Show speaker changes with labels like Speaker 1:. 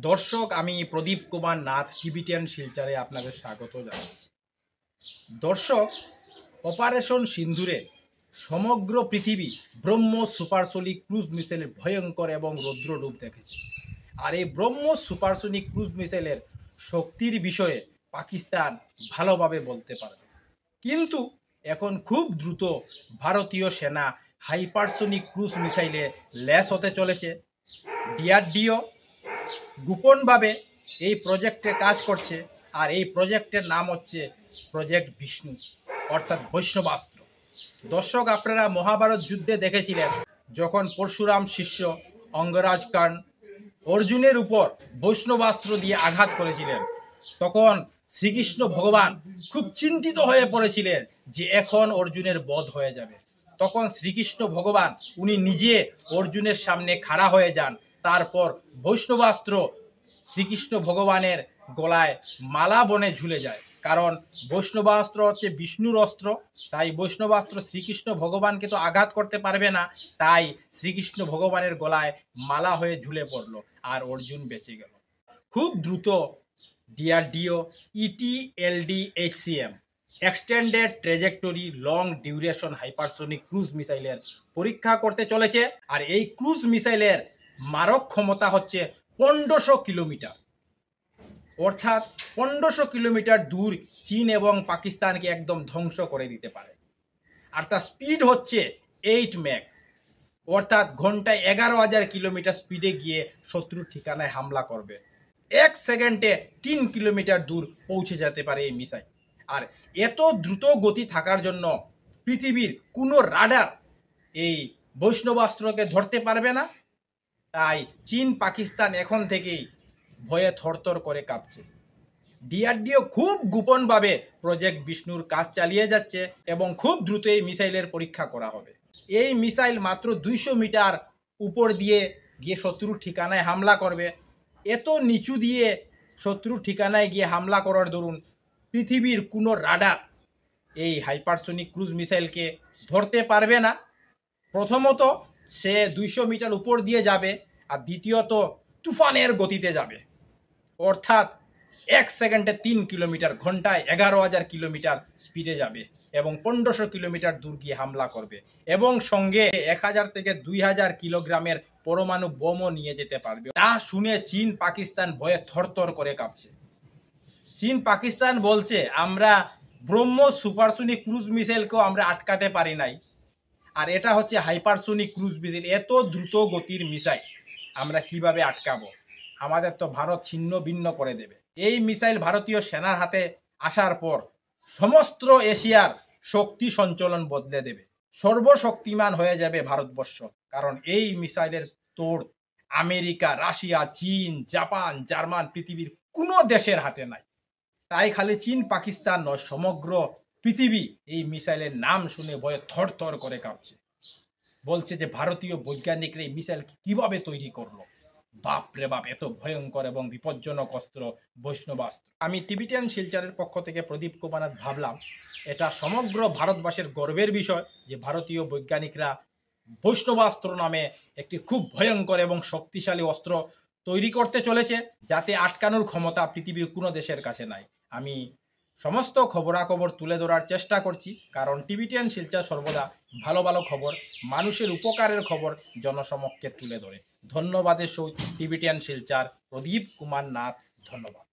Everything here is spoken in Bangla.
Speaker 1: দর্শক, আমি প্রদীপ কুমার নাথ টিবিটিয়ান শিলচরে আপনাদের স্বাগত জানাচ্ছি। দর্শক, অপারেশন সিন্দুরে সমগ্র পৃথিবী ব্রহ্মোস সুপারসোনিক ক্রুজ মিসাইলের ভয়ঙ্কর এবং রৌদ্র রূপ দেখেছে। আর এই ব্রহ্মোস সুপারসোনিক ক্রুজ মিসাইলের শক্তির বিষয়ে পাকিস্তান ভালোভাবে বলতে পারবে, কিন্তু এখন খুব দ্রুত ভারতীয় সেনা হাইপারসোনিক ক্রুজ মিসাইলে ল্যাস হতে চলেছে। ডিআরডিও গোপনভাবে এই প্রজেক্টে কাজ করছে, আর এই প্রজেক্টের নাম হচ্ছে প্রজেক্ট বিষ্ণু, অর্থাৎ বৈষ্ণবাস্ত্র। দর্শক, আপনারা মহাভারত যুদ্ধে দেখেছিলেন যখন পরশুরাম শিষ্য অঙ্গরাজ কর্ণ অর্জুনের উপর বৈষ্ণবাস্ত্র দিয়ে আঘাত করেছিলেন, তখন শ্রীকৃষ্ণ ভগবান খুব চিন্তিত হয়ে পড়েছিলেন যে এখন অর্জুনের বধ হয়ে যাবে। তখন শ্রীকৃষ্ণ ভগবান উনি নিজে অর্জুনের সামনে খাড়া হয়ে যান, তারপর বৈষ্ণবাস্ত্র শ্রীকৃষ্ণ ভগবানের গলায় মালা বনে ঝুলে যায়। কারণ বৈষ্ণবাস্ত্র হচ্ছে বিষ্ণুর অস্ত্র, তাই বৈষ্ণবাস্ত্র শ্রীকৃষ্ণ ভগবানকে তো আঘাত করতে পারবে না, তাই শ্রীকৃষ্ণ ভগবানের গলায় মালা হয়ে ঝুলে পড়ল, আর অর্জুন বেঁচে গেল। খুব দ্রুত DRDO ETLD-HCM extended trajectory long duration hypersonic cruise মিসাইলের পরীক্ষা করতে চলেছে। আর এই ক্রুজ মিসাইলের মারক ক্ষমতা হচ্ছে 1500 কিলোমিটার, অর্থাৎ 1500 কিলোমিটার দূর চীন এবং পাকিস্তানকে একদম ধ্বংস করে দিতে পারে। আর তার স্পিড হচ্ছে 8 ম্যাক, অর্থাৎ ঘন্টায় 11,000 কিলোমিটার স্পিডে গিয়ে শত্রুর ঠিকানায় হামলা করবে। 1 সেকেন্ডে 3 কিলোমিটার দূর পৌঁছে যেতে পারে এই মিসাইল। আর এত দ্রুত গতি থাকার জন্য পৃথিবীর কোনো রাডার এই বৈষ্ণবাস্ত্রকে ধরতে পারবে না। তাই চীন পাকিস্তান এখন থেকেই ভয়ে থরথর করে কাঁপছে। ডিআরডিও খুব গোপনভাবে প্রজেক্ট বিষ্ণুর কাজ চালিয়ে যাচ্ছে এবং খুব দ্রুত এই মিসাইলের পরীক্ষা করা হবে। এই মিসাইল মাত্র 200 মিটার উপর দিয়ে গিয়ে শত্রুর ঠিকানায় হামলা করবে। এত নিচু দিয়ে শত্রুর ঠিকানায় গিয়ে হামলা করার দরুন পৃথিবীর কোনো রাডার এই হাইপারসোনিক ক্রুজ মিসাইলকে ধরতে পারবে না। প্রথমত সে 200 মিটার উপর দিয়ে যাবে, আর দ্বিতীয়ত তুফানের গতিতে যাবে, অর্থাৎ 1 সেকেন্ডে 3 কিলোমিটার, ঘন্টায় 11,000 কিলোমিটার স্পিডে যাবে এবং 1500 কিলোমিটার দূর গিয়ে হামলা করবে, এবং সঙ্গে 1000 থেকে 2000 কিলোগ্রামের পরমাণু বোমও নিয়ে যেতে পারবে। তা শুনে চীন পাকিস্তান ভয়ে থরথর করে কাঁপছে। চীন পাকিস্তান বলছে, আমরা ব্রহ্মোস সুপারসোনিক ক্রুজ মিসাইলকেও আমরা আটকাতে পারি নাই, আর এটা হচ্ছে হাইপারসোনিক ক্রুজ মিসাইল, এত দ্রুত গতির মিসাইল আমরা কিভাবে আটকাবো? আমাদের তো ভারত ছিন্ন ভিন্ন করে দেবে। এই মিসাইল ভারতীয় সেনার হাতে আসার পর সমস্ত এশিয়ার শক্তি সঞ্চালন বদলে দেবে, সর্বশক্তিমান হয়ে যাবে ভারতবর্ষ। কারণ এই মিসাইলের তোড় আমেরিকা, রাশিয়া, চীন, জাপান, জার্মান, পৃথিবীর কোনো দেশের হাতে নাই। তাই খালি চীন পাকিস্তান নয়, সমগ্র পৃথিবী এই মিসাইলের নাম শুনে ভয়ে থরথর করে কাঁপছে। বলছে যে ভারতীয় বৈজ্ঞানিকরা এই মিসাইল কিভাবে তৈরি করলো? বাপ রে বাপ, এত ভয়ঙ্কর এবং বিপজ্জনক অস্ত্র বৈষ্ণবাস্ত্র। আমি টিবিটিয়ান শিলচরের পক্ষ থেকে প্রদীপ কুমার নাথ ভাবলাম এটা সমগ্র ভারতবাসীর গর্বের বিষয় যে ভারতীয় বৈজ্ঞানিকরা বৈষ্ণবাস্ত্র নামে একটি খুব ভয়ঙ্কর এবং শক্তিশালী অস্ত্র তৈরি করতে চলেছে, যাতে আটকানোর ক্ষমতা পৃথিবীর কোনো দেশের কাছে নাই। আমি সমস্ত খবরাখবর তুলে ধরার চেষ্টা করছি, কারণ টিবিটিয়ান শিলচর সর্বদা ভালো ভালো খবর, মানুষের উপকারের খবর জনসমক্ষে তুলে ধরে। ধন্যবাদের সহিত টিবিটিয়ান শিলচর প্রদীপ কুমার নাথ। ধন্যবাদ।